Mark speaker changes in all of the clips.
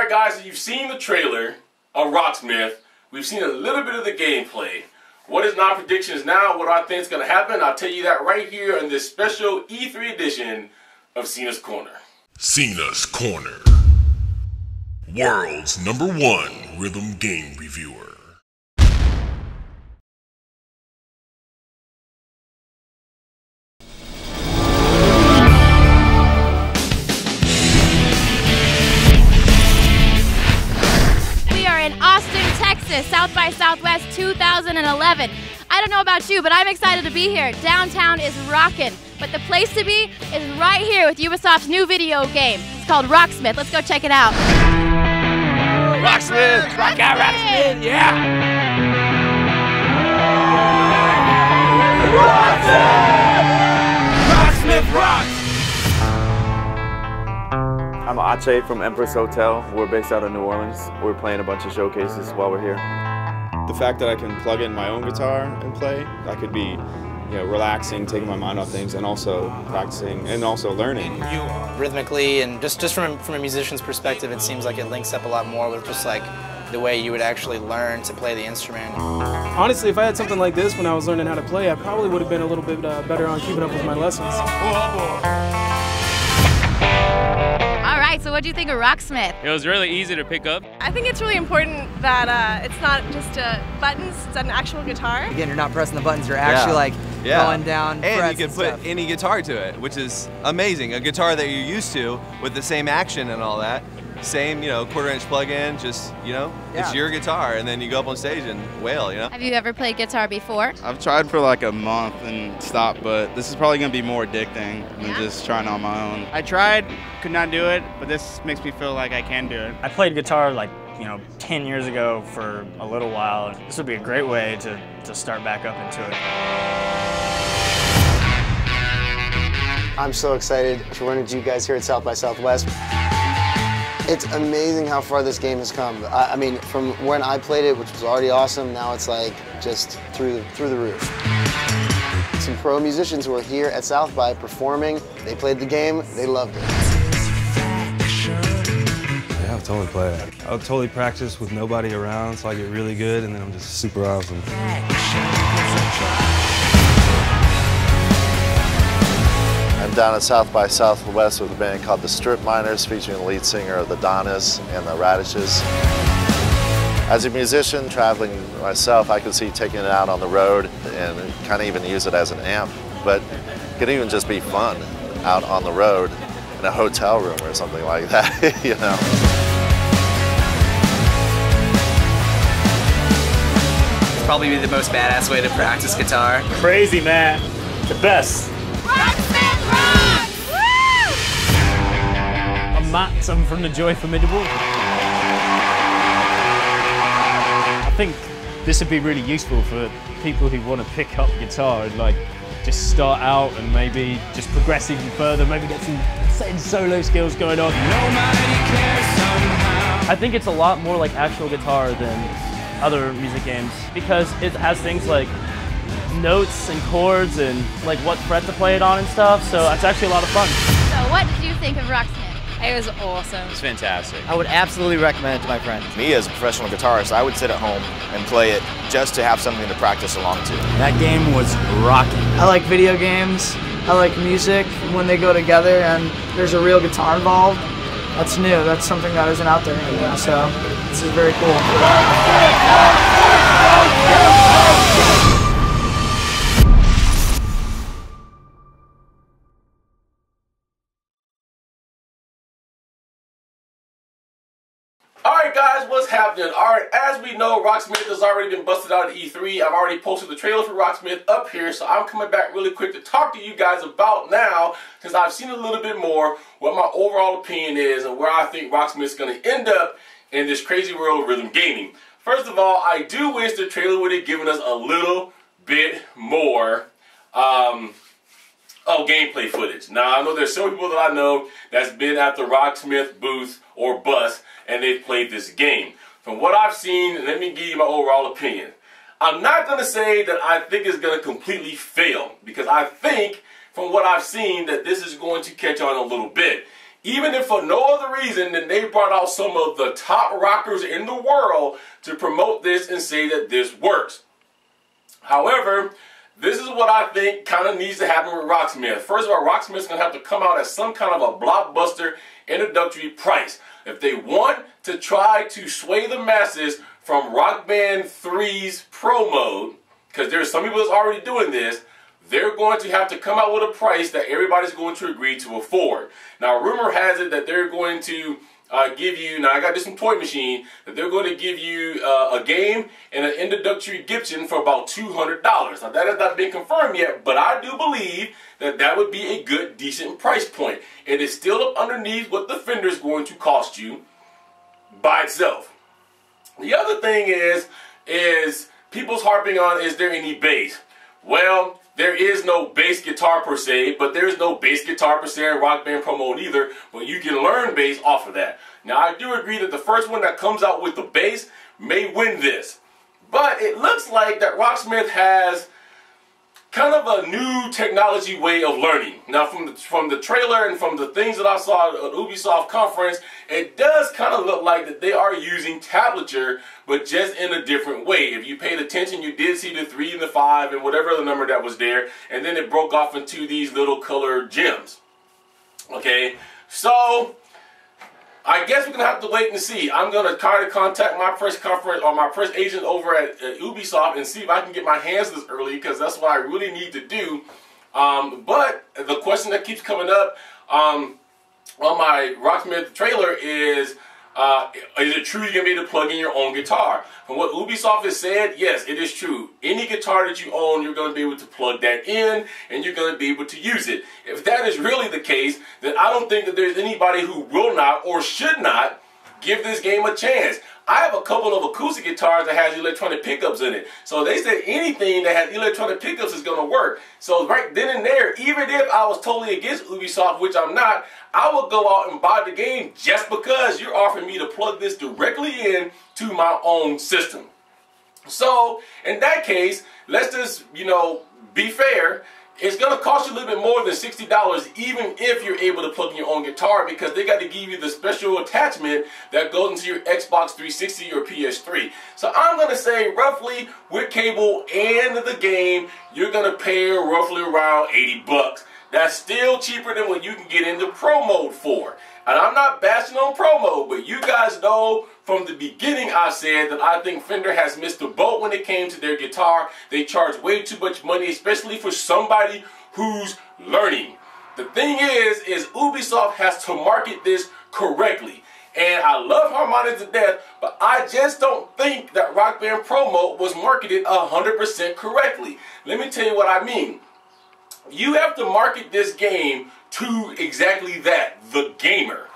Speaker 1: Alright guys, so you've seen the trailer of RockSmith. We've seen a little bit of the gameplay. What is my predictions now? What I think is going to happen? I'll tell you that right here in this special E3 edition of Cena's Corner.
Speaker 2: Cena's Corner. World's #1 rhythm game reviewer.
Speaker 3: South by Southwest 2011. I don't know about you, but I'm excited to be here. Downtown is rockin', but the place to be is right here with UbiSoft's new video game. It's called RockSmith. Let's go check it out.
Speaker 4: RockSmith! Rock out, RockSmith! Yeah! RockSmith rocks!
Speaker 5: I'm Haché from EMPRESS Hotel. We're based out of New Orleans. We're playing a bunch of showcases while we're here.
Speaker 6: The fact that I can plug in my own guitar and play, I could be, relaxing, taking my mind off things, and also practicing and also learning.
Speaker 7: Rhythmically and just from a musician's perspective, it seems like it links up a lot more with just like the way you would actually learn to play the instrument.
Speaker 8: Honestly, if I had something like this when I was learning how to play, I probably would have been a little bit better on keeping up with my lessons.
Speaker 3: Alright, so what do you think of RockSmith?
Speaker 9: It was really easy to pick up.
Speaker 10: I think it's really important that it's not just buttons, it's an actual guitar.
Speaker 11: Again, you're not pressing the buttons, you're actually going down
Speaker 12: and you can put any guitar to it, which is amazing. A guitar that you're used to with the same action and all that. Same, quarter-inch plug-in, just, it's your guitar, and then you go up on stage and wail,
Speaker 3: Have you ever played guitar before?
Speaker 13: I've tried for like a month and stopped, but this is probably going to be more addicting than just trying on my own.
Speaker 14: I tried, could not do it, but this makes me feel like I can do it.
Speaker 15: I played guitar like, 10 years ago for a little while. This would be a great way to start back up into it.
Speaker 16: I'm so excited to run into you guys here at South by Southwest. It's amazing how far this game has come. I mean, from when I played it, which was already awesome, now it's like just through the roof. Some pro musicians who are here at South by performing. They played the game, they loved it.
Speaker 17: Yeah, I'll totally play it. I'll totally practice with nobody around so I get really good and then I'm just super awesome.
Speaker 18: I'm down at South by Southwest with a band called the Strip Miners, featuring the lead singer of the Donnas and the Radishes. As a musician traveling myself, I could see taking it out on the road and kind of even use it as an amp, but it could even just be fun out on the road in a hotel room or something like that,
Speaker 7: It's probably the most badass way to practice guitar.
Speaker 15: Crazy, man. The best.
Speaker 3: RockSmith rocks! Woo!
Speaker 15: I'm Matt, I'm from the Joy Formidable. I think this would be really useful for people who want to pick up guitar and just start out and maybe just progress even further, maybe get some solo skills going on. I think it's a lot more like actual guitar than other music games because it has things like notes and chords and what fret to play it on and stuff, so it's actually a lot of fun.
Speaker 3: So what did you think of RockSmith?
Speaker 10: It was awesome.
Speaker 9: It's fantastic.
Speaker 11: I would absolutely recommend it to my friends.
Speaker 19: Me as a professional guitarist, I would sit at home and play it just to have something to practice along to.
Speaker 11: That game was rocking. I like video games, I like music when they go together and there's a real guitar involved. That's new, that's something that isn't out there anymore, so this is very cool.
Speaker 1: Alright guys, what's happening? Alright, as we know, RockSmith has already been busted out at E3. I've already posted the trailer for RockSmith up here, so I'm coming back really quick to talk to you guys about now, since I've seen a little bit more, what my overall opinion is, and where I think RockSmith is going to end up in this crazy world of rhythm gaming. First of all, I do wish the trailer would have given us a little bit more gameplay footage. Now, I know there's some people that I know that's been at the RockSmith booth or bus and they've played this game. From what I've seen, let me give you my overall opinion. I'm not going to say that I think it's going to completely fail, because I think from what I've seen that this is going to catch on a little bit. even if for no other reason than they brought out some of the top rockers in the world to promote this and say that this works. However, this is what I think kind of needs to happen with RockSmith. First of all, RockSmith's going to have to come out at some kind of a blockbuster introductory price. If they want to try to sway the masses from Rock Band 3's Pro Mode, because there's some people that's already doing this, they're going to have to come out with a price that everybody's going to agree to afford. Now, rumor has it that they're going to give you, now I got this from Toy Machine, that they're going to give you a game and an introductory gifting for about $200. Now that has not been confirmed yet, but I do believe that that would be a good, decent price point. It is still up underneath what the Fender is going to cost you by itself. The other thing is people's harping on, is there any bass? Well, there is no bass guitar per se, but there is no bass guitar per se in Rock Band Pro Mode either, but you can learn bass off of that. Now, I do agree that the first one that comes out with the bass may win this, but it looks like that RockSmith has kind of a new technology way of learning. Now, from the trailer and from the things that I saw at UbiSoft conference, it does kind of look like that they are using tablature, but just in a different way. If you paid attention, you did see the 3 and the 5 and whatever the number that was there, and then it broke off into these little colored gems. Okay, so I guess we're going to have to wait and see. I'm going to try to contact my press conference or my press agent over at Ubisoft and see if I can get my hands this early, because that's what I really need to do. But the question that keeps coming up on my RockSmith trailer is it true you're going to be able to plug in your own guitar? From what Ubisoft has said, yes, it is true. Any guitar that you own, you're going to be able to plug that in and you're going to be able to use it. If that is really the case, then I don't think that there's anybody who will not or should not give this game a chance. I have a couple of acoustic guitars that has electronic pickups in it. So they said anything that has electronic pickups is going to work. So right then and there, even if I was totally against Ubisoft, which I'm not, I would go out and buy the game just because you're offering me to plug this directly in to my own system. So in that case, let's just, be fair. It's going to cost you a little bit more than $60 even if you're able to plug in your own guitar, because they got to give you the special attachment that goes into your Xbox 360 or PS3. So I'm going to say roughly with cable and the game, you're going to pay roughly around $80. That's still cheaper than what you can get into Pro Mode for. And I'm not bashing on Pro Mode, but you guys know from the beginning I said that I think Fender has missed the boat when it came to their guitar. They charge way too much money, especially for somebody who's learning. The thing is Ubisoft has to market this correctly. And I love harmonics to death, but I just don't think that Rock Band Pro Mode was marketed 100% correctly. Let me tell you what I mean. You have to market this game to exactly that, the gamer,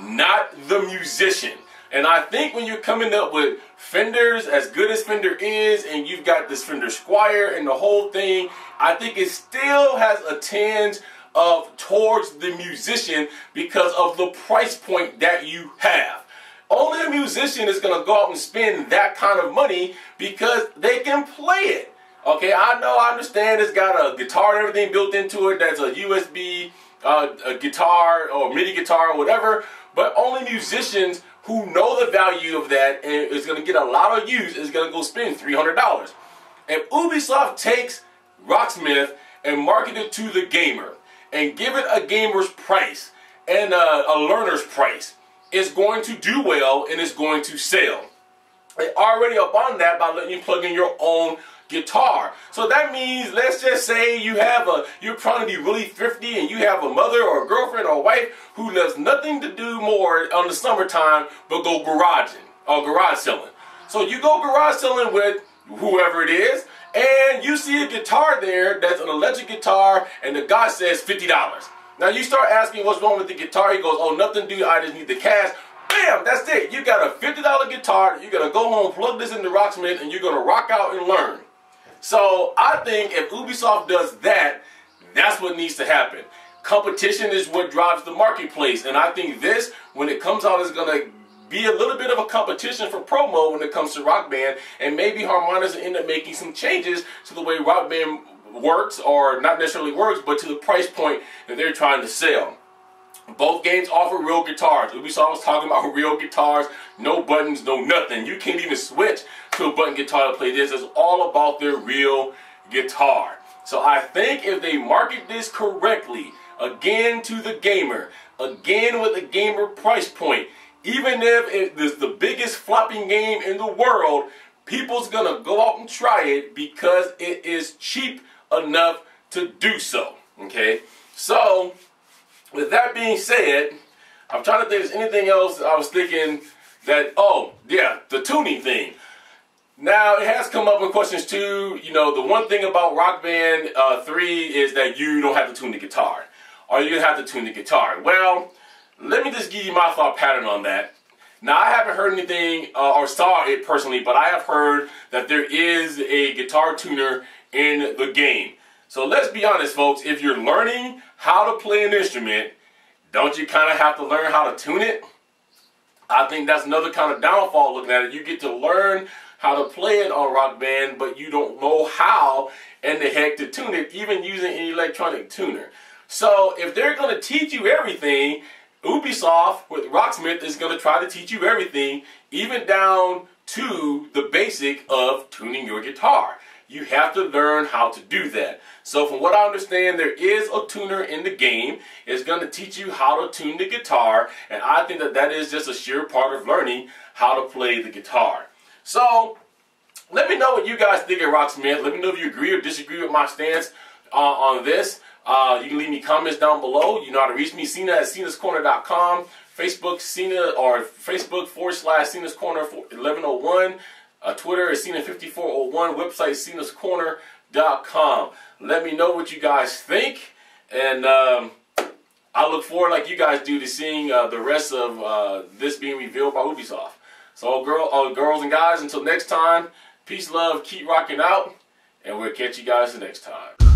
Speaker 1: not the musician. And I think when you're coming up with Fenders, as good as Fender is, and you've got this Fender Squire and the whole thing, I think it still has a tinge of towards the musician because of the price point that you have. Only a musician is going to go out and spend that kind of money because they can play it. Okay, I understand it's got a guitar and everything built into it. That's a USB a guitar or MIDI guitar or whatever, but only musicians who know the value of that and is going to get a lot of use is going to go spend $300. If Ubisoft takes RockSmith and market it to the gamer and give it a gamer's price and a learner's price, it's going to do well and it's going to sell. They're already up on that by letting you plug in your own guitar. So that means, let's just say you're trying to be really thrifty and you have a mother or a girlfriend or a wife who does nothing to do more on the summertime but go garaging or garage selling. So you go garage selling with whoever it is and you see a guitar there that's an electric guitar and the guy says $50. Now you start asking what's wrong with the guitar. He goes, oh, nothing, dude, I just need the cash. Bam, that's it. You got a $50 guitar. You're going to go home, plug this into RockSmith, and you're going to rock out and learn. So I think if Ubisoft does that, that's what needs to happen. Competition is what drives the marketplace. And I think this, when it comes out, is going to be a little bit of a competition for Pro Mode when it comes to Rock Band. And maybe Harmonix will end up making some changes to the way Rock Band works, or not necessarily works, but to the price point that they're trying to sell. Both games offer real guitars. UbiSoft was talking about real guitars, no buttons, no nothing. You can't even switch to a button guitar to play this. It's all about their real guitar. So I think if they market this correctly, again to the gamer, again with a gamer price point, even if it is the biggest flopping game in the world, people's gonna go out and try it because it is cheap enough to do so. Okay, so with that being said, I'm trying to think if there's anything else I was thinking that, oh yeah, the tuning thing. Now, it has come up in questions too. You know, the one thing about Rock Band 3 is that you don't have to tune the guitar. Or you're going to have to tune the guitar. Well, let me just give you my thought pattern on that. Now, I haven't heard anything or saw it personally, but I have heard that there is a guitar tuner in the game. So let's be honest, folks. If you're learning how to play an instrument, don't you kind of have to learn how to tune it? I think that's another kind of downfall looking at it. You get to learn how to play it on Rock Band, but you don't know how in the heck to tune it, even using an electronic tuner. So if they're going to teach you everything, UbiSoft with RockSmith is going to try to teach you everything, even down to the basic of tuning your guitar. You have to learn how to do that. So from what I understand, there is a tuner in the game. It's going to teach you how to tune the guitar, and I think that that is just a sheer part of learning how to play the guitar. So let me know what you guys think of RockSmith. Let me know if you agree or disagree with my stance on this. You can leave me comments down below. You know how to reach me, Cena at cenascorner.com, Facebook Cena or Facebook/Cena's Corner 1101, Twitter is Cena5401, website cenascorner.com. Let me know what you guys think, and I look forward, like you guys do, to seeing the rest of this being revealed by UbiSoft. So girls and guys, until next time, peace, love, keep rocking out, and we'll catch you guys the next time.